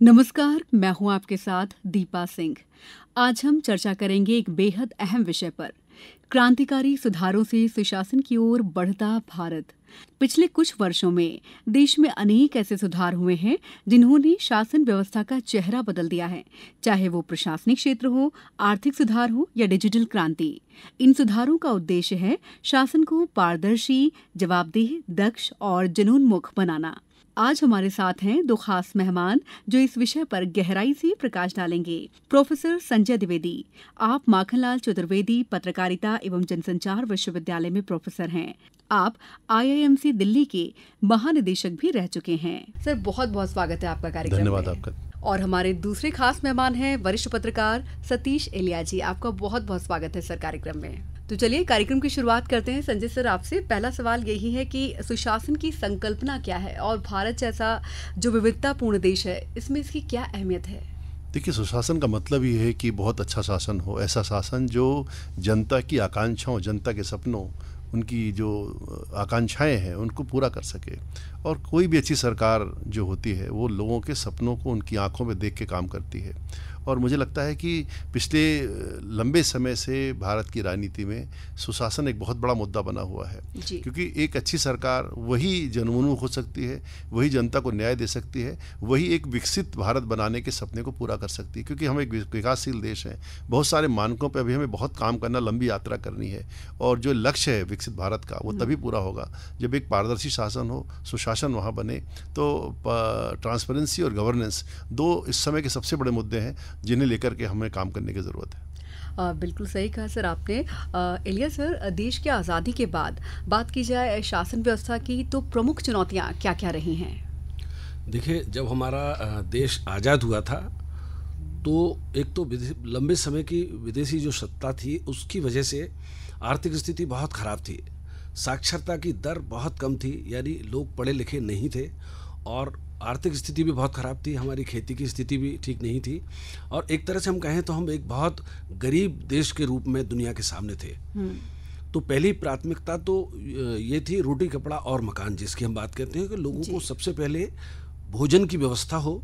नमस्कार, मैं हूं आपके साथ दीपा सिंह। आज हम चर्चा करेंगे एक बेहद अहम विषय पर, क्रांतिकारी सुधारों से सुशासन की ओर बढ़ता भारत। पिछले कुछ वर्षों में देश में अनेक ऐसे सुधार हुए हैं जिन्होंने शासन व्यवस्था का चेहरा बदल दिया है, चाहे वो प्रशासनिक क्षेत्र हो, आर्थिक सुधार हो या डिजिटल क्रांति। इन सुधारों का उद्देश्य है शासन को पारदर्शी, जवाबदेह, दक्ष और जनोन्मुख बनाना। आज हमारे साथ हैं दो खास मेहमान जो इस विषय पर गहराई से प्रकाश डालेंगे। प्रोफेसर संजय द्विवेदी, आप माखनलाल चतुर्वेदी पत्रकारिता एवं जनसंचार विश्वविद्यालय में प्रोफेसर हैं। आप IIMC दिल्ली के महानिदेशक भी रह चुके हैं। सर, बहुत बहुत स्वागत है आपका कार्यक्रम में। धन्यवाद आपका। और हमारे दूसरे खास मेहमान हैं वरिष्ठ पत्रकार सतीश एलिया जी। आपका बहुत बहुत स्वागत है सर कार्यक्रम में। तो चलिए कार्यक्रम की शुरुआत करते हैं। संजय सर, आपसे पहला सवाल यही है कि सुशासन की संकल्पना क्या है और भारत जैसा जो विविधतापूर्ण देश है इसमें इसकी क्या अहमियत है? देखिए, सुशासन का मतलब ये है कि बहुत अच्छा शासन हो, ऐसा शासन जो जनता की आकांक्षाओं, जनता के सपनों, उनकी जो आकांक्षाएं हैं उनको पूरा कर सके। और कोई भी अच्छी सरकार जो होती है वो लोगों के सपनों को उनकी आंखों में देख के काम करती है। और मुझे लगता है कि पिछले लंबे समय से भारत की राजनीति में सुशासन एक बहुत बड़ा मुद्दा बना हुआ है, क्योंकि एक अच्छी सरकार वही जनोन्मुख हो सकती है, वही जनता को न्याय दे सकती है, वही एक विकसित भारत बनाने के सपने को पूरा कर सकती है। क्योंकि हम एक विकासशील देश हैं, बहुत सारे मानकों पर अभी हमें बहुत काम करना, लंबी यात्रा करनी है। और जो लक्ष्य है विकसित भारत का वो तभी पूरा होगा जब एक पारदर्शी शासन हो, सुशासन वहाँ बने। तो ट्रांसपेरेंसी और गवर्नेंस दो इस समय के सबसे बड़े मुद्दे हैं जिन्हें लेकर के हमें काम करने की ज़रूरत है। बिल्कुल सही कहा सर आपने। एलिया सर, देश की आज़ादी के बाद बात की जाए शासन व्यवस्था की तो प्रमुख चुनौतियाँ क्या क्या रही हैं? देखिए, जब हमारा देश आज़ाद हुआ था तो एक तो लंबे समय की विदेशी जो सत्ता थी उसकी वजह से आर्थिक स्थिति बहुत ख़राब थी। साक्षरता की दर बहुत कम थी, यानी लोग पढ़े लिखे नहीं थे, और आर्थिक स्थिति भी बहुत ख़राब थी। हमारी खेती की स्थिति भी ठीक नहीं थी, और एक तरह से हम कहें तो हम एक बहुत गरीब देश के रूप में दुनिया के सामने थे। तो पहली प्राथमिकता तो ये थी रोटी, कपड़ा और मकान, जिसकी हम बात करते हैं कि लोगों को सबसे पहले भोजन की व्यवस्था हो,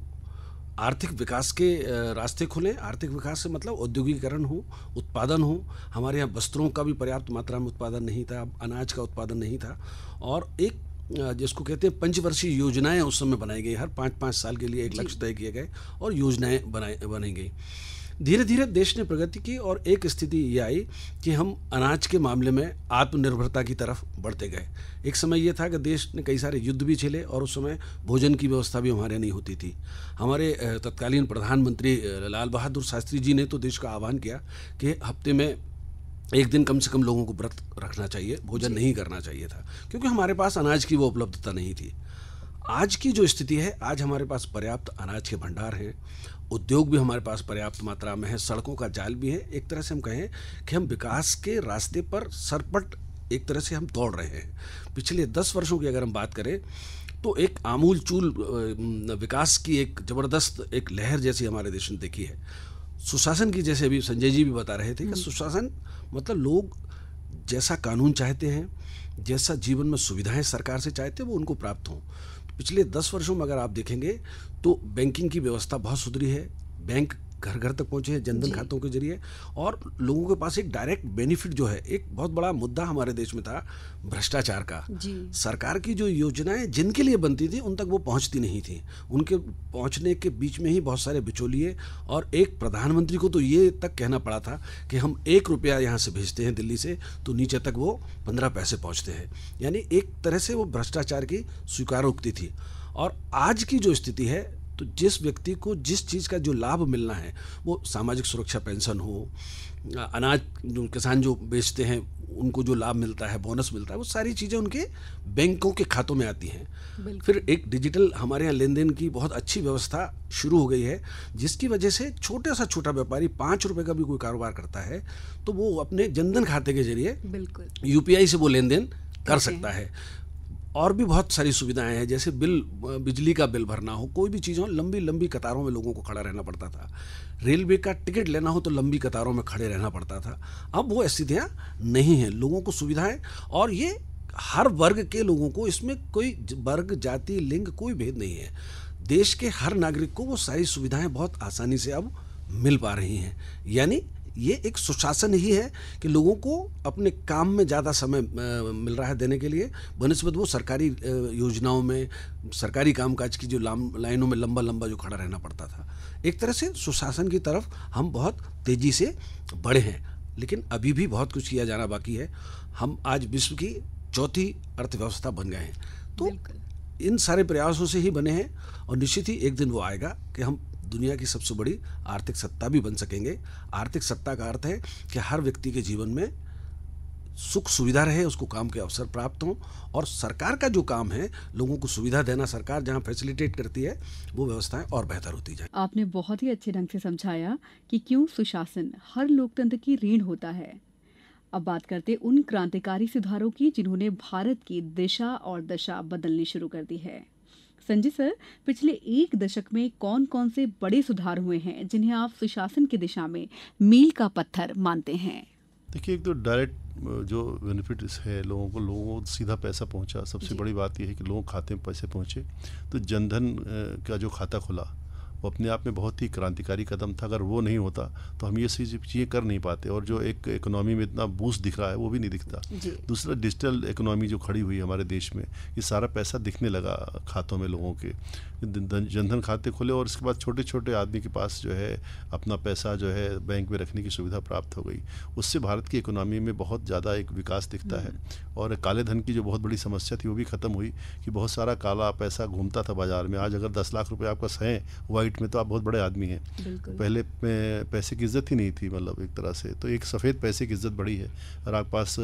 आर्थिक विकास के रास्ते खुलें। आर्थिक विकास से मतलब औद्योगिकीकरण हो, उत्पादन हो। हमारे यहाँ वस्त्रों का भी पर्याप्त मात्रा में उत्पादन नहीं था, अनाज का उत्पादन नहीं था, और एक जिसको कहते हैं पंचवर्षीय योजनाएं उस समय बनाई गई। हर 5-5 साल के लिए एक लक्ष्य तय किए गए और योजनाएं बनाई गई। धीरे धीरे देश ने प्रगति की और एक स्थिति ये आई कि हम अनाज के मामले में आत्मनिर्भरता की तरफ बढ़ते गए। एक समय ये था कि देश ने कई सारे युद्ध भी झेले और उस समय भोजन की व्यवस्था भी हमारे नहीं होती थी। हमारे तत्कालीन प्रधानमंत्री लाल बहादुर शास्त्री जी ने तो देश का आह्वान किया कि हफ्ते में एक दिन कम से कम लोगों को व्रत रखना चाहिए, भोजन नहीं करना चाहिए था, क्योंकि हमारे पास अनाज की वो उपलब्धता नहीं थी। आज की जो स्थिति है, आज हमारे पास पर्याप्त अनाज के भंडार हैं, उद्योग भी हमारे पास पर्याप्त मात्रा में है, सड़कों का जाल भी है। एक तरह से हम कहें कि हम विकास के रास्ते पर सरपट एक तरह से हम दौड़ रहे हैं। पिछले 10 वर्षों की अगर हम बात करें तो एक आमूलचूल विकास की एक ज़बरदस्त एक लहर जैसी हमारे देश ने देखी है। सुशासन की, जैसे अभी संजय जी भी बता रहे थे कि सुशासन मतलब लोग जैसा कानून चाहते हैं, जैसा जीवन में सुविधाएं सरकार से चाहते हैं, वो उनको प्राप्त हों। पिछले 10 वर्षों में अगर आप देखेंगे तो बैंकिंग की व्यवस्था बहुत सुधरी है। बैंक घर घर तक पहुंचे हैं जनधन खातों के जरिए, और लोगों के पास एक डायरेक्ट बेनिफिट जो है। एक बहुत बड़ा मुद्दा हमारे देश में था भ्रष्टाचार का। सरकार की जो योजनाएं जिनके लिए बनती थी उन तक वो पहुंचती नहीं थी। उनके पहुंचने के बीच में ही बहुत सारे बिचौलिए, और एक प्रधानमंत्री को तो ये तक कहना पड़ा था कि हम 1 रुपया यहाँ से भेजते हैं दिल्ली से तो नीचे तक वो 15 पैसे पहुँचते हैं। यानी एक तरह से वो भ्रष्टाचार की स्वीकारोक्ति थी। और आज की जो स्थिति है, तो जिस व्यक्ति को जिस चीज़ का जो लाभ मिलना है, वो सामाजिक सुरक्षा पेंशन हो, अनाज जो किसान जो बेचते हैं उनको जो लाभ मिलता है, बोनस मिलता है, वो सारी चीज़ें उनके बैंकों के खातों में आती हैं। फिर एक डिजिटल हमारे यहाँ लेन देन की बहुत अच्छी व्यवस्था शुरू हो गई है, जिसकी वजह से छोटा व्यापारी 5 रुपये का भी कोई कारोबार करता है तो वो अपने जनधन खाते के जरिए UPI से वो लेन देन कर सकता है। और भी बहुत सारी सुविधाएं हैं, जैसे बिजली का बिल भरना हो, कोई भी चीज़ हो, लंबी कतारों में लोगों को खड़ा रहना पड़ता था। रेलवे का टिकट लेना हो तो लंबी कतारों में खड़े रहना पड़ता था। अब वो स्थितियाँ नहीं हैं, लोगों को सुविधाएं, और ये हर वर्ग के लोगों को, इसमें कोई वर्ग, जाति, लिंग कोई भेद नहीं है। देश के हर नागरिक को वो सारी सुविधाएं बहुत आसानी से अब मिल पा रही हैं। यानी ये एक सुशासन ही है कि लोगों को अपने काम में ज़्यादा समय मिल रहा है देने के लिए, बनस्पत वो सरकारी योजनाओं में, सरकारी कामकाज की जो लाइनों में लंबा लंबा जो खड़ा रहना पड़ता था। एक तरह से सुशासन की तरफ हम बहुत तेज़ी से बढ़े हैं, लेकिन अभी भी बहुत कुछ किया जाना बाकी है। हम आज विश्व की चौथी अर्थव्यवस्था बन गए हैं, तो इन सारे प्रयासों से ही बने हैं और निश्चित ही एक दिन वो आएगा कि हम दुनिया की सबसे बड़ी आर्थिक सत्ता भी बन सकेंगे। आर्थिक सत्ता का अर्थ है कि हर व्यक्ति के जीवन में सुख सुविधा रहे, उसको काम के अवसर प्राप्त हों, और सरकार का जो काम है लोगों को सुविधा देना, सरकार जहां फैसिलिटेट करती है वो व्यवस्थाएं और बेहतर होती जाए। आपने बहुत ही अच्छे ढंग से समझाया कि क्यों सुशासन हर लोकतंत्र की रीढ़ होता है। अब बात करते उन क्रांतिकारी सुधारों की जिन्होंने भारत की दिशा और दशा बदलनी शुरू कर दी है। संजय सर, पिछले एक दशक में कौन कौन से बड़े सुधार हुए हैं जिन्हें आप सुशासन की दिशा में मील का पत्थर मानते हैं? देखिए, एक तो डायरेक्ट जो बेनिफिट है लोगों को सीधा पैसा पहुंचा। सबसे बड़ी बात यह है कि लोगों के खाते में पैसे पहुंचे। तो जनधन का जो खाता खुला वो अपने आप में बहुत ही क्रांतिकारी कदम था। अगर वो नहीं होता तो हम ये चीज़ें कर नहीं पाते, और जो एक इकोनॉमी में इतना बूस्ट दिख रहा है वो भी नहीं दिखता। दूसरा, डिजिटल इकोनॉमी जो खड़ी हुई है हमारे देश में, ये सारा पैसा दिखने लगा खातों में लोगों के। जनधन खाते खुले और इसके बाद छोटे छोटे आदमी के पास जो है अपना पैसा जो है बैंक में रखने की सुविधा प्राप्त हो गई। उससे भारत की इकोनॉमी में बहुत ज़्यादा एक विकास दिखता है। और काले धन की जो बहुत बड़ी समस्या थी वो भी ख़त्म हुई कि बहुत सारा काला पैसा घूमता था बाज़ार में। आज अगर 10 लाख रुपए आपका हैं वाइट में तो आप बहुत बड़े आदमी हैं। पहले पैसे की इज्जत ही नहीं थी, मतलब एक तरह से। तो एक सफ़ेद पैसे की इज्जत बढ़ी है। अगर आपके पास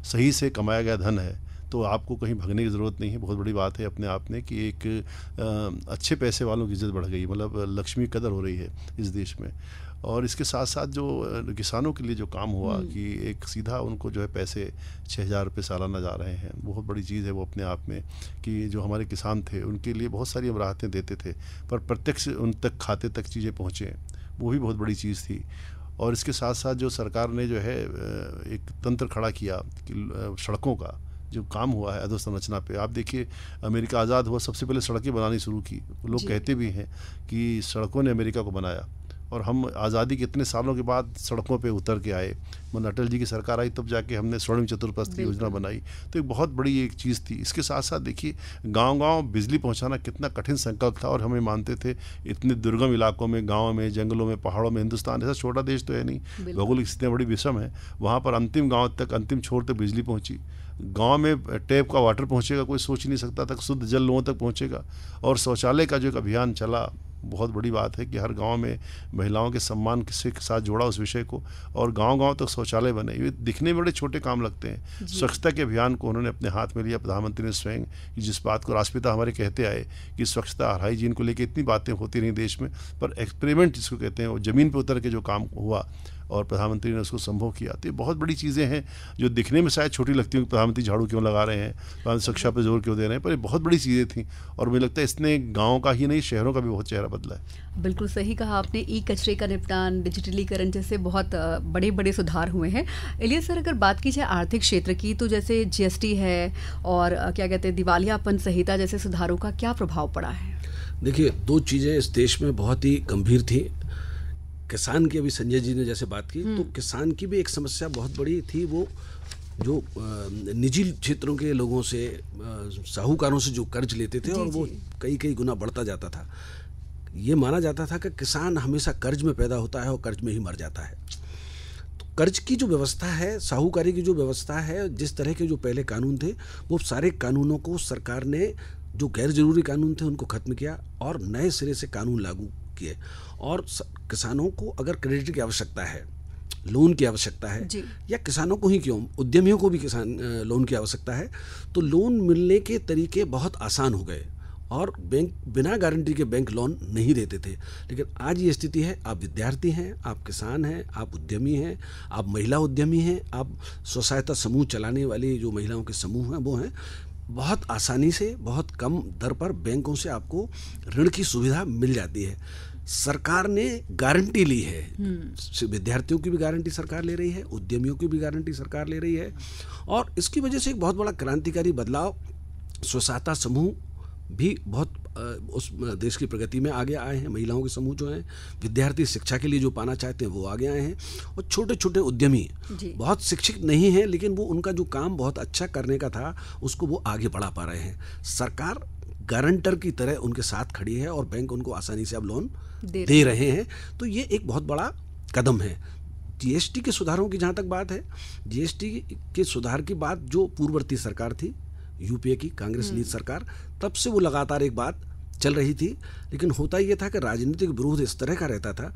सही से कमाया गया धन है तो आपको कहीं भागने की ज़रूरत नहीं है। बहुत बड़ी बात है अपने आप में कि एक अच्छे पैसे वालों की इज्जत बढ़ गई, मतलब लक्ष्मी कदर हो रही है इस देश में। और इसके साथ साथ जो किसानों के लिए जो काम हुआ कि एक सीधा उनको जो है पैसे 6,000 रुपये सालाना जा रहे हैं, बहुत बड़ी चीज़ है वो अपने आप में। कि जो हमारे किसान थे उनके लिए बहुत सारी हम राहतें देते थे, पर प्रत्यक्ष उन तक खाते तक चीज़ें पहुँचे, वो भी बहुत बड़ी चीज़ थी। और इसके साथ साथ जो सरकार ने जो है एक तंत्र खड़ा किया कि सड़कों का जो काम हुआ है अधोसंरचना पे, आप देखिए अमेरिका आज़ाद हुआ सबसे पहले सड़कें बनानी शुरू की। लोग कहते भी हैं कि सड़कों ने अमेरिका को बनाया, और हम आज़ादी के इतने सालों के बाद सड़कों पे उतर के आए। मतलब अटल जी की सरकार आई तब जाके हमने स्वर्णिम चतुर्भुज योजना बनाई, तो एक बहुत बड़ी एक चीज़ थी। इसके साथ साथ देखिए गांव-गांव बिजली पहुंचाना कितना कठिन संकल्प था, और हमें मानते थे इतने दुर्गम इलाकों में, गाँव में, जंगलों में, पहाड़ों में, हिंदुस्तान ऐसा छोटा देश तो है नहीं, भौगोलिक स्थितियाँ बड़ी विषम है, वहाँ पर अंतिम गाँव तक, अंतिम छोर तक बिजली पहुँची। गांव में टैप का वाटर पहुंचेगा, कोई सोच नहीं सकता था शुद्ध जल लोगों तक पहुंचेगा। और शौचालय का जो एक अभियान चला, बहुत बड़ी बात है कि हर गांव में महिलाओं के सम्मान के साथ जोड़ा उस विषय को, और गांव-गांव तक शौचालय बने। ये दिखने में बड़े छोटे काम लगते हैं। स्वच्छता के अभियान को उन्होंने अपने हाथ में लिया प्रधानमंत्री ने स्वयं, जिस बात को राष्ट्रपिता हमारे कहते आए कि स्वच्छता हाइजीन को लेकर इतनी बातें होती रही देश में, पर एक्सपेरिमेंट जिसको कहते हैं वो ज़मीन पर उतर के जो काम हुआ और प्रधानमंत्री ने उसको संभव किया। तो ये बहुत बड़ी चीज़ें हैं जो दिखने में शायद छोटी लगती हैं, प्रधानमंत्री झाड़ू क्यों लगा रहे हैं, प्रधानमंत्री शिक्षा पर जोर क्यों दे रहे हैं, पर ये बहुत बड़ी चीज़ें थी। और मुझे लगता है इसने गाँव का ही नहीं शहरों का भी बहुत चेहरा बदला है। बिल्कुल सही कहा आपने। ई कचरे का निपटान, डिजिटलीकरण जैसे बहुत बड़े बड़े सुधार हुए हैं। इलियास सर, अगर बात की जाए आर्थिक क्षेत्र की, तो जैसे GST है और क्या कहते हैं दिवालियापन संहिता जैसे सुधारों का क्या प्रभाव पड़ा है? देखिए, 2 चीज़ें इस देश में बहुत ही गंभीर थी। किसान की अभी संजय जी ने जैसे बात की, तो किसान की भी एक समस्या बहुत बड़ी थी। वो जो निजी क्षेत्रों के लोगों से, साहूकारों से जो कर्ज लेते थे, और वो कई गुना बढ़ता जाता था। ये माना जाता था कि किसान हमेशा कर्ज में पैदा होता है और कर्ज में ही मर जाता है। तो कर्ज की जो व्यवस्था है, साहूकारी की जो व्यवस्था है, जिस तरह के जो पहले कानून थे, वो सारे कानूनों को सरकार ने, जो गैर जरूरी कानून थे उनको खत्म किया और नए सिरे से कानून लागू किए। और किसानों को अगर क्रेडिट की आवश्यकता है, लोन की आवश्यकता है, या किसानों को ही क्यों, उद्यमियों को भी किसान लोन की आवश्यकता है, तो लोन मिलने के तरीके बहुत आसान हो गए। और बैंक बिना गारंटी के बैंक लोन नहीं देते थे। लेकिन आज ये स्थिति है, आप विद्यार्थी हैं, आप किसान हैं, आप उद्यमी हैं, आप महिला उद्यमी हैं, आप स्व सहायता समूह चलाने वाली जो महिलाओं के समूह हैं वो हैं, बहुत आसानी से, बहुत कम दर पर बैंकों से आपको ऋण की सुविधा मिल जाती है। सरकार ने गारंटी ली है, विद्यार्थियों की भी गारंटी सरकार ले रही है, उद्यमियों की भी गारंटी सरकार ले रही है। और इसकी वजह से एक बहुत बड़ा क्रांतिकारी बदलाव, स्व सहायता समूह भी बहुत उस देश की प्रगति में आगे आए हैं, महिलाओं के समूह जो हैं, विद्यार्थी शिक्षा के लिए जो पाना चाहते हैं वो आगे आए हैं, और छोटे छोटे उद्यमी बहुत शिक्षित नहीं हैं लेकिन वो उनका जो काम बहुत अच्छा करने का था उसको वो आगे बढ़ा पा रहे हैं। सरकार गारंटर की तरह उनके साथ खड़ी है और बैंक उनको आसानी से अब लोन दे रहे हैं। तो ये एक बहुत बड़ा कदम है। जीएसटी के सुधारों की जहाँ तक बात है, जीएसटी के सुधार की बात जो पूर्ववर्ती सरकार थी, यूपीए की कांग्रेस नीति सरकार, तब से वो लगातार एक बात चल रही थी। लेकिन होता ये था कि राजनीतिक विरोध इस तरह का रहता था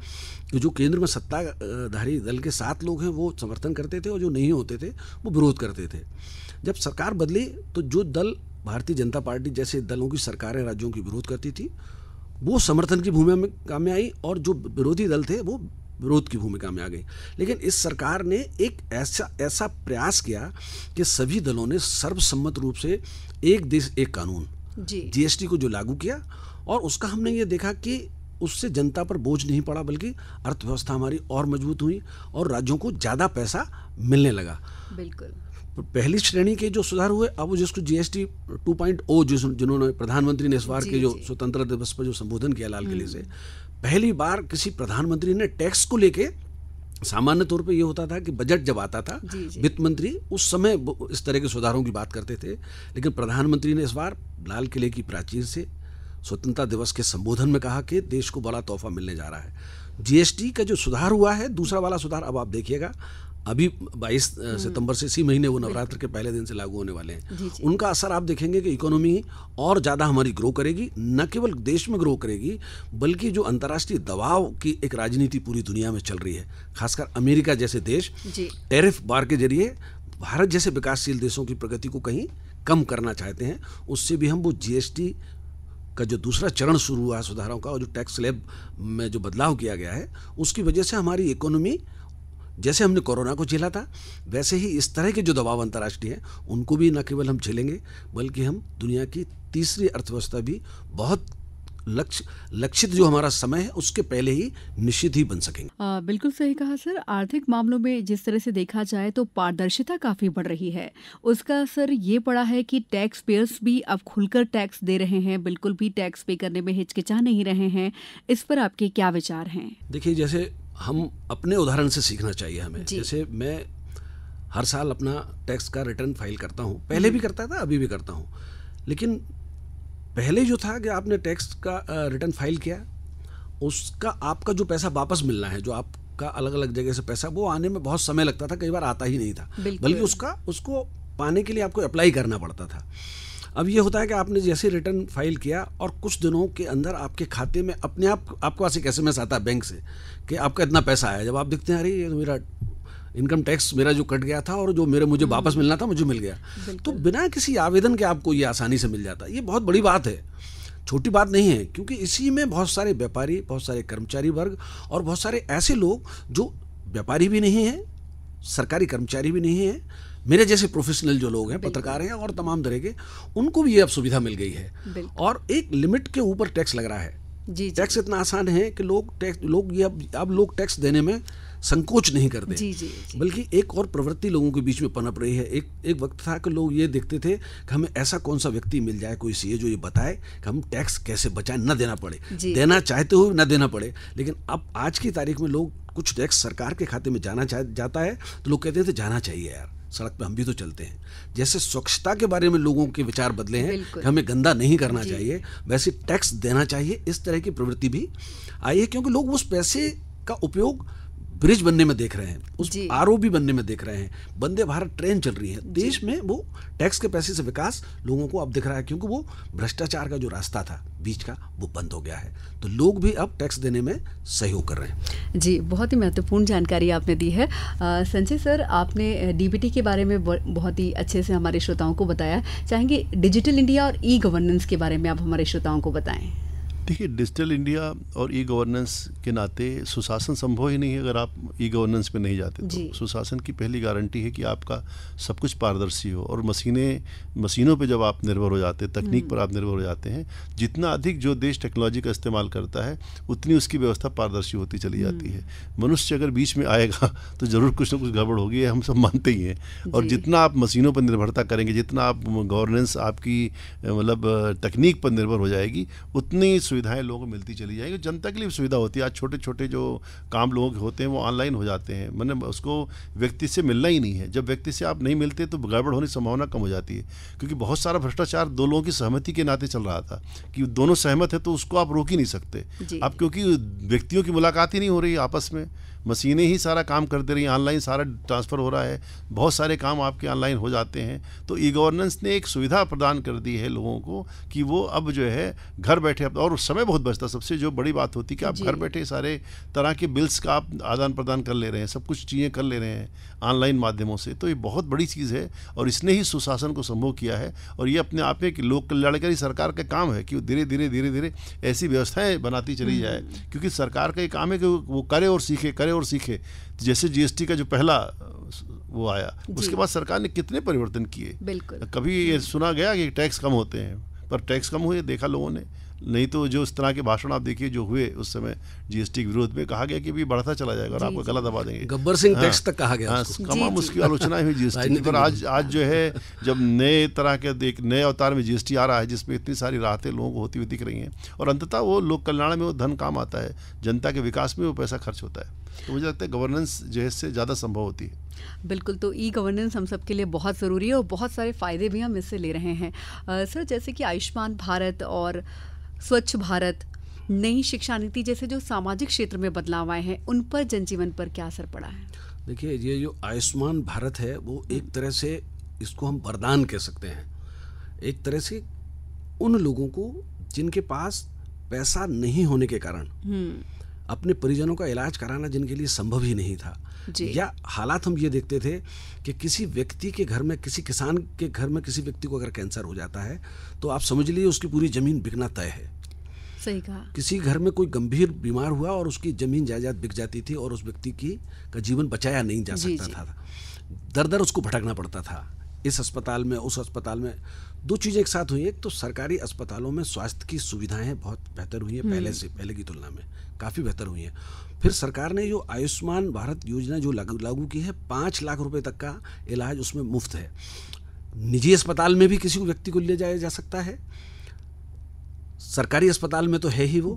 कि जो केंद्र में सत्ताधारी दल के 7 लोग हैं वो समर्थन करते थे और जो नहीं होते थे वो विरोध करते थे। जब सरकार बदली तो जो दल भारतीय जनता पार्टी जैसे दलों की सरकारें राज्यों की विरोध करती थी वो समर्थन की भूमिका में आई और जो विरोधी दल थे वो विरोध की भूमिका में आ गई। लेकिन इस सरकार ने एक ऐसा प्रयास किया कि सभी दलों ने सर्वसम्मत रूप से एक देश एक कानून जीएसटी को जो लागू किया, और उसका हमने ये देखा कि उससे जनता पर बोझ नहीं पड़ा बल्कि अर्थव्यवस्था हमारी और मजबूत हुई और राज्यों को ज़्यादा पैसा मिलने लगा। बिल्कुल। पहली श्रेणी के जो सुधार हुए, अब जिसको जीएसटी 2.0 जिन्होंने प्रधानमंत्री ने इस बार के जो स्वतंत्रता दिवस पर जो संबोधन किया लाल किले से, पहली बार किसी प्रधानमंत्री ने टैक्स को लेके, सामान्य तौर पे ये होता था कि बजट जब आता था वित्त मंत्री उस समय इस तरह के सुधारों की बात करते थे, लेकिन प्रधानमंत्री ने इस बार लाल किले की प्राचीर से स्वतंत्रता दिवस के संबोधन में कहा कि देश को बड़ा तोहफा मिलने जा रहा है। जीएसटी का जो सुधार हुआ है, दूसरा वाला सुधार अब आप देखिएगा, अभी 22 सितंबर से इसी महीने वो नवरात्र के पहले दिन से लागू होने वाले हैं। उनका असर आप देखेंगे कि इकोनॉमी और ज़्यादा हमारी ग्रो करेगी, न केवल देश में ग्रो करेगी बल्कि जो अंतर्राष्ट्रीय दबाव की एक राजनीति पूरी दुनिया में चल रही है, खासकर अमेरिका जैसे देश टैरिफ बार के जरिए भारत जैसे विकासशील देशों की प्रगति को कहीं कम करना चाहते हैं, उससे भी हम वो जीएसटी का जो दूसरा चरण शुरू हुआ है सुधारों का और जो टैक्स स्लैब में जो बदलाव किया गया है उसकी वजह से हमारी इकोनॉमी, जैसे हमने कोरोना को झेला था वैसे ही इस तरह के जो दबाव अंतर्राष्ट्रीय हैं उनको भी न केवल हम झेलेंगे बल्कि हम दुनिया की तीसरी अर्थव्यवस्था भी बहुत लक्षित जो हमारा समय है उसके पहले ही निश्चित ही बन सकेंगे। बिल्कुल सही कहा सर। आर्थिक मामलों में जिस तरह से देखा जाए तो पारदर्शिता काफी बढ़ रही है, उसका असर ये पड़ा है कि टैक्स पेयर्स भी अब खुलकर टैक्स दे रहे हैं, बिल्कुल भी टैक्स पे करने में हिचकिचा नहीं रहे हैं। इस पर आपके क्या विचार हैं? देखिए, जैसे हम अपने उदाहरण से सीखना चाहिए हमें। जैसे मैं हर साल अपना टैक्स का रिटर्न फाइल करता हूँ, पहले भी करता था, अभी भी करता हूँ। लेकिन पहले जो था कि आपने टैक्स का रिटर्न फाइल किया, उसका आपका जो पैसा वापस मिलना है, जो आपका अलग अलग जगह से पैसा, वो आने में बहुत समय लगता था, कई बार आता ही नहीं था, बल्कि उसको पाने के लिए आपको अप्लाई करना पड़ता था। अब ये होता है कि आपने जैसे रिटर्न फाइल किया और कुछ दिनों के अंदर आपके खाते में अपने आप आपके पास एक SMS आता है बैंक से कि आपका इतना पैसा आया। जब आप देखते हैं अरे ये तो मेरा इनकम टैक्स मेरा जो कट गया था और जो मुझे वापस मिलना था मुझे मिल गया, तो बिना किसी आवेदन के आपको ये आसानी से मिल जाता है। ये बहुत बड़ी बात है, छोटी बात नहीं है, क्योंकि इसी में बहुत सारे व्यापारी, बहुत सारे कर्मचारी वर्ग और बहुत सारे ऐसे लोग जो व्यापारी भी नहीं हैं, सरकारी कर्मचारी भी नहीं हैं, मेरे जैसे प्रोफेशनल जो लोग हैं, पत्रकार हैं और तमाम तरह के, उनको भी ये अब सुविधा मिल गई है और एक लिमिट के ऊपर टैक्स लग रहा है। टैक्स इतना आसान है कि लोग टैक्स देने में संकोच नहीं करते, बल्कि एक और प्रवृत्ति लोगों के बीच में पनप रही है। एक वक्त था कि लोग ये देखते थे कि हमें ऐसा कौन सा व्यक्ति मिल जाए, कोई सीए जो ये बताए कि हम टैक्स कैसे बचाएं, न देना पड़े, देना चाहते हुए न देना पड़े। लेकिन अब आज की तारीख में लोग कुछ टैक्स सरकार के खाते में जाता है तो लोग कहते थे जाना चाहिए यार, सड़क पे हम भी तो चलते हैं। जैसे स्वच्छता के बारे में लोगों के विचार बदले हैं कि हमें गंदा नहीं करना चाहिए, वैसे टैक्स देना चाहिए, इस तरह की प्रवृत्ति भी आई है, क्योंकि लोग उस पैसे का उपयोग ब्रिज बनने में देख रहे हैं, उस आरओबी बनने में देख रहे हैं, वंदे भारत ट्रेन चल रही है देश में, वो टैक्स के पैसे से विकास लोगों को अब दिख रहा है, क्योंकि वो भ्रष्टाचार का जो रास्ता था बीच का वो बंद हो गया है, तो लोग भी अब टैक्स देने में सहयोग कर रहे हैं। जी, बहुत ही महत्वपूर्ण जानकारी आपने दी है संजय सर। आपने डीबीटी के बारे में बहुत ही अच्छे से हमारे श्रोताओं को बताया, चाहेंगे डिजिटल इंडिया और ई गवर्नेंस के बारे में आप हमारे श्रोताओं को बताएं। देखिए, डिजिटल इंडिया और ई गवर्नेंस के नाते सुशासन संभव ही नहीं है अगर आप ई गवर्नेंस पे नहीं जाते। तो सुशासन की पहली गारंटी है कि आपका सब कुछ पारदर्शी हो, और मशीनों पे जब आप निर्भर हो जाते हैं, तकनीक पर आप निर्भर हो जाते हैं, जितना अधिक जो देश टेक्नोलॉजी का इस्तेमाल करता है उतनी उसकी व्यवस्था पारदर्शी होती चली जाती है। मनुष्य अगर बीच में आएगा तो ज़रूर कुछ ना कुछ गड़बड़ होगी, हम सब मानते ही हैं। और जितना आप मशीनों पर निर्भरता करेंगे, जितना आप गवर्नेंस आपकी मतलब तकनीक पर निर्भर हो जाएगी, उतनी सुविधाएं लोगों को मिलती चली जाएंगी। जनता के लिए भी सुविधा होती है। आज छोटे छोटे जो काम लोगों के होते हैं वो ऑनलाइन हो जाते हैं, मतलब उसको व्यक्ति से मिलना ही नहीं है। जब व्यक्ति से आप नहीं मिलते तो गड़बड़ होने की संभावना कम हो जाती है, क्योंकि बहुत सारा भ्रष्टाचार दो लोगों की सहमति के नाते चल रहा था कि दोनों सहमत है तो उसको आप रोक ही नहीं सकते। अब क्योंकि व्यक्तियों की मुलाकात ही नहीं हो रही आपस में, मशीनें ही सारा काम कर दे रही हैं, ऑनलाइन सारा ट्रांसफ़र हो रहा है, बहुत सारे काम आपके ऑनलाइन हो जाते हैं। तो ई गवर्नेंस ने एक सुविधा प्रदान कर दी है लोगों को कि वो अब जो है घर बैठे, और समय बहुत बचता। सबसे जो बड़ी बात होती है कि आप घर बैठे सारे तरह के बिल्स का आप आदान प्रदान कर ले रहे हैं, सब कुछ चीज़ें कर ले रहे हैं ऑनलाइन माध्यमों से। तो ये बहुत बड़ी चीज़ है और इसने ही सुशासन को संभव किया है। और ये अपने आप में कि लोक कल्याणकारी सरकार का काम है कि वो धीरे धीरे ऐसी व्यवस्थाएँ बनाती चली जाए, क्योंकि सरकार का ये काम है कि वो करे और सीखे। जैसे जीएसटी का जो पहला वो आया, उसके बाद सरकार ने कितने परिवर्तन किए। बिल्कुल। कभी ये सुना गया कि टैक्स कम होते हैं, पर टैक्स कम हुए देखा लोगों ने नहीं। तो जो इस तरह के भाषण आप देखिए जो हुए उस समय जीएसटी के विरोध में, कहा गया कि भी बढ़ता चला जाएगा और आपको गला दबा देंगे। गब्बर सिंह टैक्स तक कहा गया। तमाम उसकी आलोचनाएं हुई जीएसटी पर। आज जो है जब नए तरह के नए अवतार में जीएसटी आ रहा है, जिसमें इतनी सारी राहतें लोगों को होती हुई दिख रही हैं, और अंततः वो लोक कल्याण में वो धन काम आता है, जनता के विकास में वो पैसा खर्च होता है। तो मुझे लगता है गवर्नेंस जो है इससे ज़्यादा संभव होती है। बिल्कुल। तो ई गवर्नेंस हम सब के लिए बहुत ज़रूरी है और बहुत सारे फ़ायदे भी हम इससे ले रहे हैं। सर, जैसे कि आयुष्मान भारत और स्वच्छ भारत, नई शिक्षा नीति जैसे जो सामाजिक क्षेत्र में बदलाव आए हैं, उन पर जनजीवन पर क्या असर पड़ा है? देखिए, ये जो आयुष्मान भारत है वो एक तरह से इसको हम वरदान कह सकते हैं। एक तरह से उन लोगों को जिनके पास पैसा नहीं होने के कारण अपने परिजनों का इलाज कराना जिनके लिए संभव ही नहीं था, या हालात हम ये देखते थे कि किसी व्यक्ति के घर में, किसी किसान के घर में किसी व्यक्ति को अगर कैंसर हो जाता है तो आप समझ लीजिए उसकी पूरी जमीन बिकना तय है। सही कहा। किसी घर में कोई गंभीर बीमार हुआ और उसकी जमीन जायदाद बिक जाती थी और उस व्यक्ति का जीवन बचाया नहीं जा सकता था। दर दर उसको भटकना पड़ता था, इस अस्पताल में उस अस्पताल में। दो चीज़ें एक साथ हुई। एक तो सरकारी अस्पतालों में स्वास्थ्य की सुविधाएं बहुत बेहतर हुई हैं, पहले की तुलना में काफ़ी बेहतर हुई हैं। फिर सरकार ने जो आयुष्मान भारत योजना जो लागू की है, 5 लाख रुपए तक का इलाज उसमें मुफ्त है। निजी अस्पताल में भी किसी को व्यक्ति को ले जाया जा सकता है, सरकारी अस्पताल में तो है ही वो।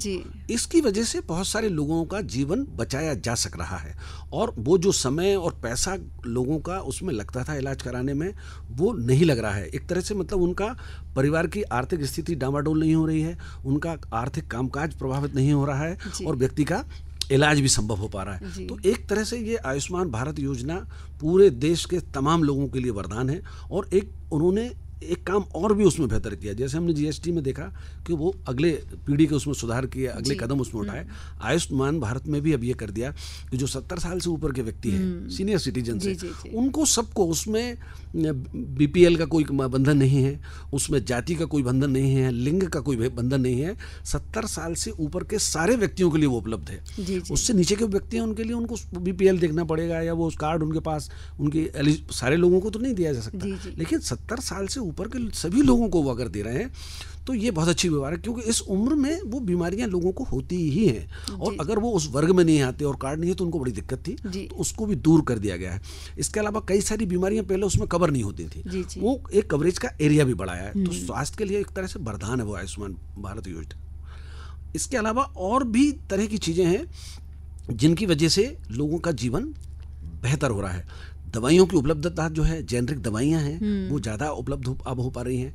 इसकी वजह से बहुत सारे लोगों का जीवन बचाया जा सक रहा है, और वो जो समय और पैसा लोगों का उसमें लगता था इलाज कराने में, वो नहीं लग रहा है। एक तरह से मतलब उनका परिवार की आर्थिक स्थिति डामाडोल नहीं हो रही है, उनका आर्थिक कामकाज प्रभावित नहीं हो रहा है, और व्यक्ति का इलाज भी संभव हो पा रहा है। तो एक तरह से ये आयुष्मान भारत योजना पूरे देश के तमाम लोगों के लिए वरदान है। और एक उन्होंने एक काम और भी उसमें बेहतर किया, जैसे हमने जीएसटी में देखा कि वो अगले पीढ़ी के उसमें सुधार किए, अगले कदम उसमें उठाए। आयुष्मान भारत में भी अब ये कर दिया कि जो 70 साल से ऊपर के व्यक्ति हैं, सीनियर सिटीजन है, उनको सबको उसमें बीपीएल का कोई बंधन नहीं है, उसमें जाति का कोई बंधन नहीं है, लिंग का कोई बंधन नहीं है। 70 साल से ऊपर के सारे व्यक्तियों के लिए वो उपलब्ध है। उससे नीचे के व्यक्ति हैं उनके लिए उनको बीपीएल देखना पड़ेगा, या वो कार्ड उनके पास, उनके सारे लोगों को तो नहीं दिया जा सकता, लेकिन 70 साल से ऊपर के सभी लोगों को वो अगर दे रहे हैं तो ये बहुत अच्छी व्यवहार है, क्योंकि इस उम्र में वो बीमारियां लोगों को होती ही हैं, और अगर वो उस वर्ग में नहीं आते और कार्ड नहीं है तो उनको बड़ी दिक्कत थी, तो उसको भी दूर कर दिया गया है। इसके अलावा कई सारी बीमारियां पहले उसमें कवर नहीं होती थी, वो एक कवरेज का एरिया भी बढ़ाया है। तो स्वास्थ्य के लिए एक तरह से वरदान है वो आयुष्मान भारत योजना। इसके अलावा और भी तरह की चीजें हैं जिनकी वजह से लोगों का जीवन बेहतर हो रहा है। दवाइयों की उपलब्धता जो है, जेनरिक दवाइयां हैं, वो ज़्यादा उपलब्ध अब हो पा रही हैं।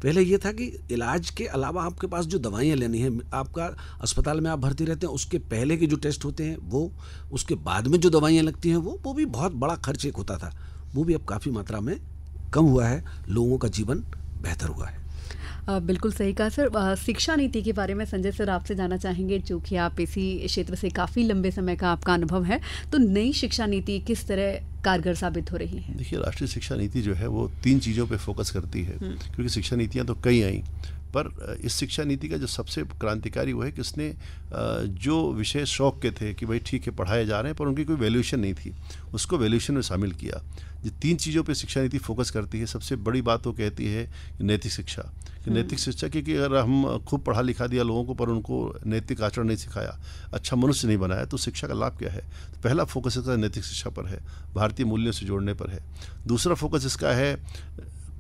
पहले ये था कि इलाज के अलावा आपके पास जो दवाइयाँ लेनी है, आपका अस्पताल में आप भर्ती रहते हैं, उसके पहले के जो टेस्ट होते हैं वो, उसके बाद में जो दवाइयाँ लगती हैं वो भी बहुत बड़ा खर्च एक होता था, वो भी अब काफ़ी मात्रा में कम हुआ है, लोगों का जीवन बेहतर हुआ है। बिल्कुल सही कहा सर। शिक्षा नीति के बारे में संजय सर आपसे जानना चाहेंगे, जो कि आप इसी क्षेत्र से काफ़ी लंबे समय का आपका अनुभव है, तो नई शिक्षा नीति किस तरह कारगर साबित हो रही है? देखिए, राष्ट्रीय शिक्षा नीति जो है वो 3 चीज़ों पे फोकस करती है, क्योंकि शिक्षा नीतियाँ तो कई आई। पर इस शिक्षा नीति का जो सबसे क्रांतिकारी वो है कि उसने जो विषय शौक के थे कि भाई ठीक है पढ़ाए जा रहे हैं पर उनकी कोई वैल्यूएशन नहीं थी, उसको वैल्यूएशन में शामिल किया। ये 3 चीज़ों पे शिक्षा नीति फोकस करती है। सबसे बड़ी बात वो कहती है नैतिक शिक्षा, कि नैतिक शिक्षा क्योंकि अगर हम खूब पढ़ा लिखा दिया लोगों को पर उनको नैतिक आचरण नहीं सिखाया, अच्छा मनुष्य नहीं बनाया, तो शिक्षा का लाभ क्या है? तो पहला फोकस इसका नैतिक शिक्षा पर है, भारतीय मूल्यों से जोड़ने पर है। दूसरा फोकस इसका है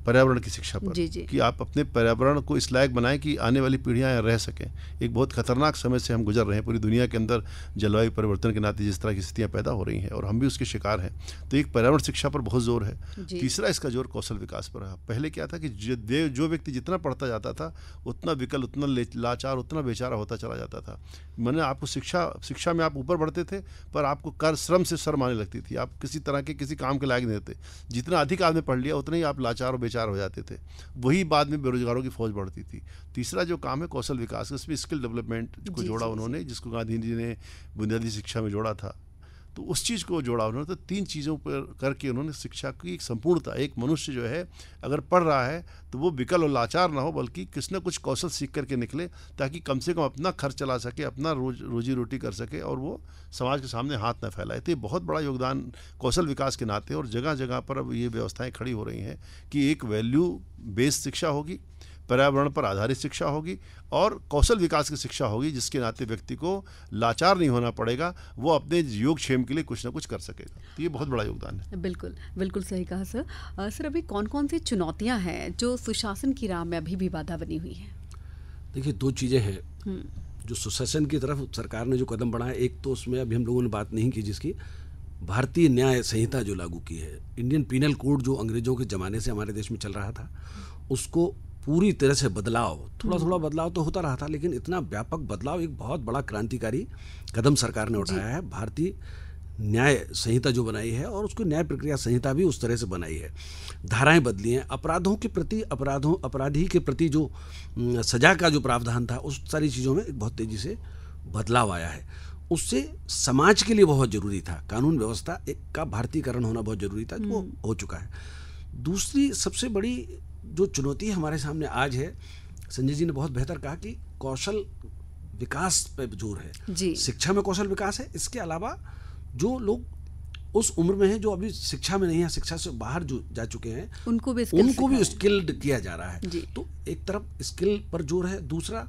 पर्यावरण की शिक्षा पर, कि आप अपने पर्यावरण को इस लायक बनाएं कि आने वाली पीढ़ियां यहाँ रह सकें। एक बहुत खतरनाक समय से हम गुजर रहे हैं पूरी दुनिया के अंदर, जलवायु परिवर्तन के नाते जिस तरह की स्थितियां पैदा हो रही हैं और हम भी उसके शिकार हैं, तो एक पर्यावरण शिक्षा पर बहुत जोर है। तीसरा इसका जोर कौशल विकास पर है। पहले क्या था कि जो व्यक्ति जितना पढ़ता जाता था उतना विकल, उतना लाचार, उतना बेचारा होता चला जाता था। मैंने आपको शिक्षा में आप ऊपर बढ़ते थे पर आपको कर श्रम से शर्म आने लगती थी, आप किसी तरह के किसी काम के लायक नहीं थे। जितना अधिक आपने पढ़ लिया उतना ही आप लाचार और बेचार हो जाते थे, वही बाद में बेरोजगारों की फौज बढ़ती थी। तीसरा जो काम है कौशल विकास, उसमें स्किल डेवलपमेंट को जोड़ा उन्होंने, जिसको गांधी जी ने बुनियादी शिक्षा में जोड़ा था, तो उस चीज़ को जोड़ा उन्होंने। तो 3 चीज़ों पर करके उन्होंने शिक्षा की एक संपूर्णता, एक मनुष्य जो है अगर पढ़ रहा है तो वो विकल और लाचार ना हो, बल्कि किस न कुछ कौशल सीख करके निकले, ताकि कम से कम अपना खर्च चला सके, अपना रोजी रोटी कर सके और वो समाज के सामने हाथ न फैलाए। तो ये बहुत बड़ा योगदान कौशल विकास के नाते, और जगह जगह पर अब ये व्यवस्थाएं खड़ी हो रही हैं कि एक वैल्यू बेस्ड शिक्षा होगी, पर्यावरण पर आधारित शिक्षा होगी और कौशल विकास की शिक्षा होगी, जिसके नाते व्यक्ति को लाचार नहीं होना पड़ेगा, वो अपने योगक्षेम के लिए कुछ ना कुछ कर सकेगा। तो ये बहुत बड़ा योगदान है। बिल्कुल बिल्कुल सही कहा सर। सर अभी कौन कौन सी चुनौतियां हैं जो सुशासन की राह में अभी भी बाधा बनी हुई है? देखिए 2 चीज़ें हैं जो सुशासन की तरफ सरकार ने जो कदम बढ़ाया। एक तो उसमें अभी हम लोगों ने बात नहीं की, जिसकी भारतीय न्याय संहिता जो लागू की है, इंडियन पीनल कोड जो अंग्रेजों के ज़माने से हमारे देश में चल रहा था, उसको पूरी तरह से बदलाव, थोड़ा थोड़ा बदलाव तो होता रहा था, लेकिन इतना व्यापक बदलाव, एक बहुत बड़ा क्रांतिकारी कदम सरकार ने उठाया है। भारतीय न्याय संहिता जो बनाई है और उसको न्याय प्रक्रिया संहिता भी उस तरह से बनाई है, धाराएं बदली हैं, अपराधों के प्रति अपराधी के प्रति जो सजा का जो प्रावधान था, उस सारी चीज़ों में एक बहुत तेज़ी से बदलाव आया है। उससे समाज के लिए बहुत ज़रूरी था, कानून व्यवस्था एक का भारतीयकरण होना बहुत ज़रूरी था, जो हो चुका है। दूसरी सबसे बड़ी जो चुनौती हमारे सामने आज है, संजय जी ने बहुत बेहतर कहा कि कौशल विकास पे जोर है। शिक्षा में कौशल विकास है, इसके अलावा जो लोग उस उम्र में हैं जो अभी शिक्षा में नहीं है, शिक्षा से बाहर जो जा चुके हैं, उनको भी स्किल्ड किया जा रहा है। तो एक तरफ स्किल पर जोर है, दूसरा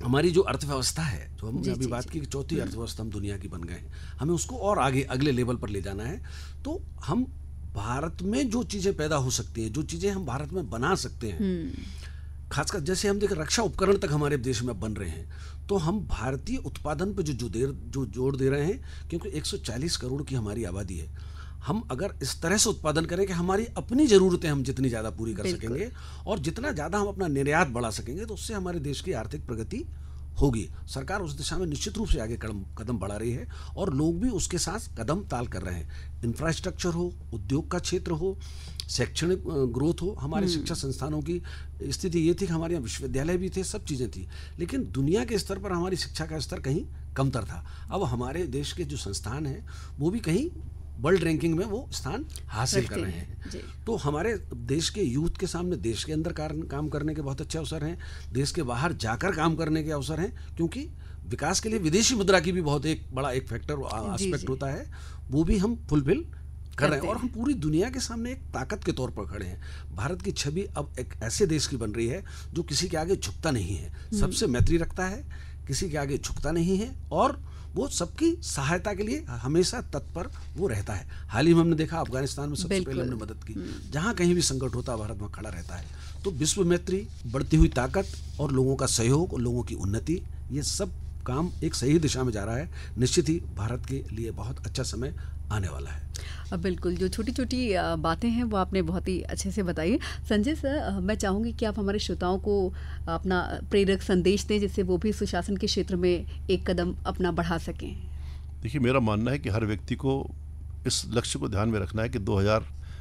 हमारी जो अर्थव्यवस्था है, जो हमने अभी बात की कि चौथी अर्थव्यवस्था हम दुनिया की बन गए हैं, हमें उसको और आगे अगले लेवल पर ले जाना है। तो हम भारत में जो चीज़ें पैदा हो सकती हैं, जो चीज़ें हम भारत में बना सकते हैं, खासकर जैसे हम देखें रक्षा उपकरण तक हमारे देश में बन रहे हैं, तो हम भारतीय उत्पादन पे जो जोर दे रहे हैं, क्योंकि 140 करोड़ की हमारी आबादी है। हम अगर इस तरह से उत्पादन करें कि हमारी अपनी ज़रूरतें हम जितनी ज़्यादा पूरी कर सकेंगे और जितना ज़्यादा हम अपना निर्यात बढ़ा सकेंगे, तो उससे हमारे देश की आर्थिक प्रगति होगी। सरकार उस दिशा में निश्चित रूप से आगे कदम बढ़ा रही है और लोग भी उसके साथ कदम ताल कर रहे हैं। इंफ्रास्ट्रक्चर हो, उद्योग का क्षेत्र हो, शैक्षणिक ग्रोथ हो। हमारे शिक्षा संस्थानों की स्थिति ये थी कि हमारे यहाँ विश्वविद्यालय भी थे, सब चीज़ें थी, लेकिन दुनिया के स्तर पर हमारी शिक्षा का स्तर कहीं कमतर था। अब हमारे देश के जो संस्थान हैं वो भी कहीं वर्ल्ड रैंकिंग में वो स्थान हासिल कर रहे हैं। तो हमारे देश के यूथ के सामने देश के अंदर काम करने के बहुत अच्छे अवसर हैं, देश के बाहर जाकर काम करने के अवसर हैं, क्योंकि विकास के लिए विदेशी मुद्रा की भी बहुत एक बड़ा एक फैक्टर एस्पेक्ट होता है, वो भी हम फुलफिल कर रहे हैं और हम पूरी दुनिया के सामने एक ताकत के तौर पर खड़े हैं। भारत की छवि अब एक ऐसे देश की बन रही है जो किसी के आगे झुकता नहीं है, सबसे मैत्री रखता है, किसी के आगे झुकता नहीं है और वो सबकी सहायता के लिए हमेशा तत्पर वो रहता है। हाल ही में हमने देखा अफगानिस्तान में सबसे पहले हमने मदद की, जहाँ कहीं भी संकट होता है भारत में खड़ा रहता है। तो विश्व मैत्री, बढ़ती हुई ताकत और लोगों का सहयोग और लोगों की उन्नति, ये सब काम एक सही दिशा में जा रहा है। निश्चित ही भारत के लिए बहुत अच्छा समय आने वाला है। बिल्कुल, जो छोटी छोटी बातें हैं वो आपने बहुत ही अच्छे से बताई। संजय सर, मैं चाहूँगी कि आप हमारे श्रोताओं को अपना प्रेरक संदेश दें, जिससे वो भी सुशासन के क्षेत्र में एक कदम अपना बढ़ा सकें। देखिए, मेरा मानना है कि हर व्यक्ति को इस लक्ष्य को ध्यान में रखना है कि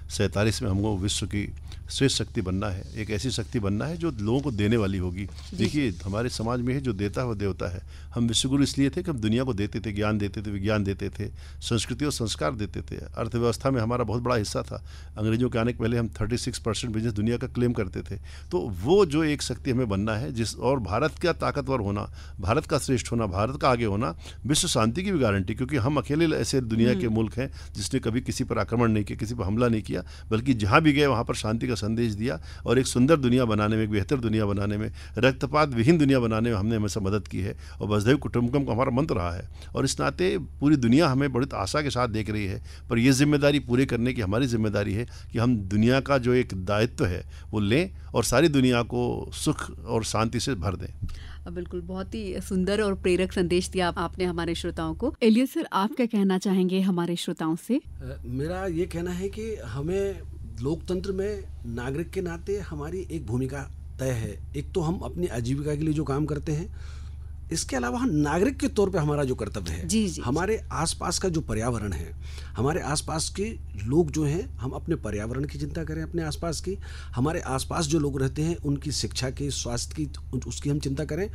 2047 में हमको विश्व की श्रेष्ठ शक्ति बनना है, एक ऐसी शक्ति बनना है जो लोगों को देने वाली होगी। देखिए हमारे समाज में है जो देता है वो देवता है। हम विश्वगुरु इसलिए थे कि हम दुनिया को देते थे, ज्ञान देते थे, विज्ञान देते थे, संस्कृति और संस्कार देते थे। अर्थव्यवस्था में हमारा बहुत बड़ा हिस्सा था। अंग्रेजों के आने के पहले हम 36% बिजनेस दुनिया का क्लेम करते थे। तो वो जो एक शक्ति हमें बनना है और भारत का ताकतवर होना, भारत का श्रेष्ठ होना, भारत का आगे होना, विश्व शांति की भी गारंटी, क्योंकि हम अकेले ऐसे दुनिया के मुल्क हैं जिसने कभी किसी पर आक्रमण नहीं किया, किसी पर हमला नहीं किया, बल्कि जहाँ भी गए वहाँ पर शांति का संदेश दिया और एक सुंदर दुनिया बनाने में, एक बेहतर दुनिया बनाने में, रक्तपात विहीन दुनिया बनाने में हमने हमेशा मदद की है। और वसुधैव कुटुंबकम का हमारा मंत्र रहा है और इस नाते पूरी दुनिया हमें बड़ी आशा के साथ देख रही है। पर यह जिम्मेदारी पूरे करने की हमारी जिम्मेदारी है कि हम दुनिया का जो एक दायित्व है वो लें और सारी दुनिया को सुख और शांति से भर दें। बिल्कुल, बहुत ही सुंदर और प्रेरक संदेश दिया आपने हमारे श्रोताओं को। एलियट सर, आप क्या कहना चाहेंगे हमारे श्रोताओं से? मेरा ये कहना है कि हमें लोकतंत्र में नागरिक के नाते हमारी एक भूमिका तय है। एक तो हम अपनी आजीविका के लिए जो काम करते हैं, इसके अलावा हम नागरिक के तौर पे हमारा जो कर्तव्य है, जी। हमारे आसपास का जो पर्यावरण है, हमारे आसपास के लोग जो हैं, हम अपने पर्यावरण की चिंता करें, अपने आसपास की, हमारे आसपास जो लोग रहते हैं उनकी शिक्षा की, स्वास्थ्य की, उसकी हम चिंता करें।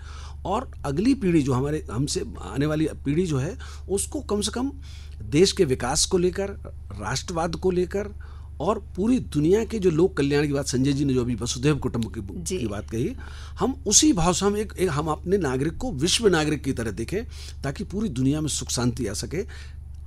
और अगली पीढ़ी जो हमारे हमसे आने वाली पीढ़ी जो है उसको कम से कम देश के विकास को लेकर, राष्ट्रवाद को लेकर और पूरी दुनिया के जो लोक कल्याण की बात संजय जी ने जो अभी वसुधैव कुटुंबकम की बात कही, हम उसी भाव से हम अपने नागरिक को विश्व नागरिक की तरह देखें ताकि पूरी दुनिया में सुख शांति आ सके।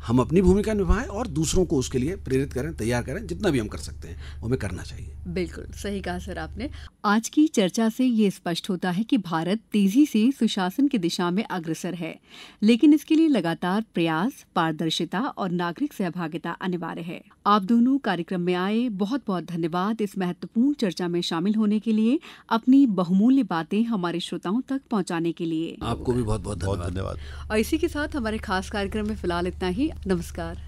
हम अपनी भूमिका निभाएं और दूसरों को उसके लिए प्रेरित करें, तैयार करें। जितना भी हम कर सकते हैं वो हमें करना चाहिए। बिल्कुल सही कहा सर आपने। आज की चर्चा से ये स्पष्ट होता है कि भारत तेजी से सुशासन की दिशा में अग्रसर है, लेकिन इसके लिए लगातार प्रयास, पारदर्शिता और नागरिक सहभागिता अनिवार्य है। आप दोनों कार्यक्रम में आए, बहुत बहुत धन्यवाद। इस महत्वपूर्ण चर्चा में शामिल होने के लिए, अपनी बहुमूल्य बातें हमारे श्रोताओं तक पहुँचाने के लिए आपको भी बहुत बहुत धन्यवाद। और इसी के साथ हमारे खास कार्यक्रम में फिलहाल इतना ही। नमस्कार।